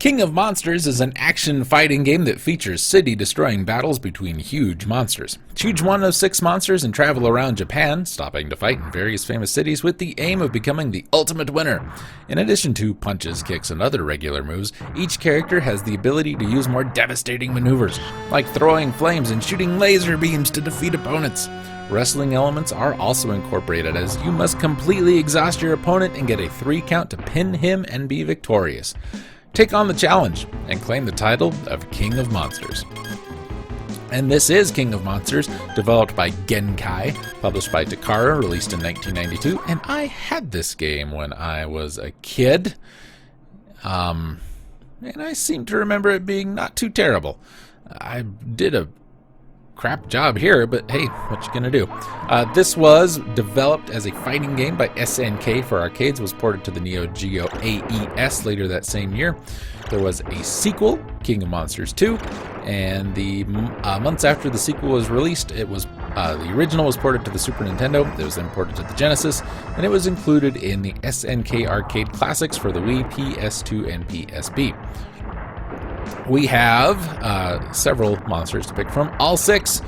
King of Monsters is an action fighting game that features city-destroying battles between huge monsters. Choose one of 6 monsters and travel around Japan, stopping to fight in various famous cities with the aim of becoming the ultimate winner. In addition to punches, kicks, and other regular moves, each character has the ability to use more devastating maneuvers, like throwing flames and shooting laser beams to defeat opponents. Wrestling elements are also incorporated, as you must completely exhaust your opponent and get a 3 count to pin him and be victorious. Take on the challenge and claim the title of King of Monsters. And this is King of Monsters, developed by Genkai, published by Takara, released in 1992, and I had this game when I was a kid, and I seem to remember it being not too terrible. I did a crap job here, but hey, what you gonna do? This was developed as a fighting game by SNK for arcades, was ported to the Neo Geo AES later that same year. There was a sequel, King of Monsters 2, and the months after the sequel was released, it was the original was ported to the Super Nintendo, it was then ported to the Genesis, and it was included in the SNK Arcade Classics for the Wii, PS2, and PSP. We have several monsters to pick from. All 6.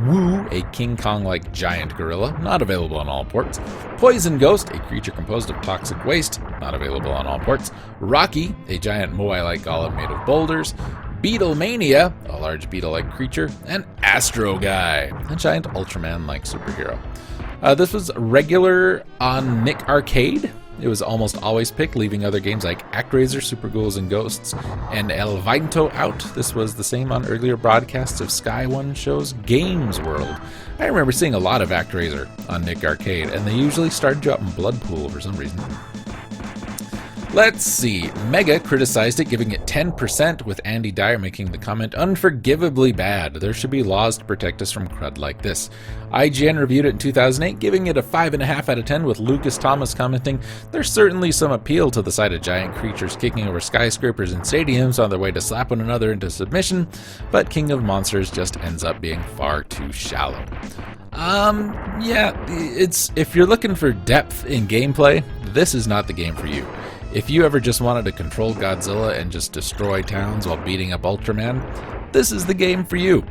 Woo, a King Kong-like giant gorilla, not available on all ports. Poison Ghost, a creature composed of toxic waste, not available on all ports. Rocky, a giant moai-like golem made of boulders. Beetlemania, a large beetle-like creature. And Astro Guy, a giant Ultraman-like superhero. This was regular on Nick Arcade. It was almost always picked, leaving other games like ActRaiser, Super Ghouls and Ghosts, and El Viento out. This was the same on earlier broadcasts of Sky One show's Games World. I remember seeing a lot of ActRaiser on Nick Arcade, and they usually started you up in Bloodpool for some reason. Let's see. Mega criticized it, giving it 10%, with Andy Dyer making the comment, "Unforgivably bad. There should be laws to protect us from crud like this." IGN reviewed it in 2008, giving it a 5.5 out of 10, with Lucas Thomas commenting, "There's certainly some appeal to the sight of giant creatures kicking over skyscrapers and stadiums on their way to slap one another into submission, but King of Monsters just ends up being far too shallow." Yeah, if you're looking for depth in gameplay, this is not the game for you. If you ever just wanted to control Godzilla and just destroy towns while beating up Ultraman, this is the game for you.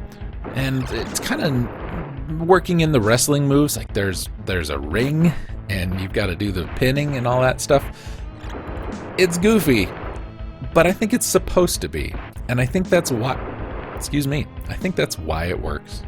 And it's kind of working in the wrestling moves, like there's a ring and you've got to do the pinning and all that stuff. It's goofy, but I think it's supposed to be. And I think that's why, I think that's why it works.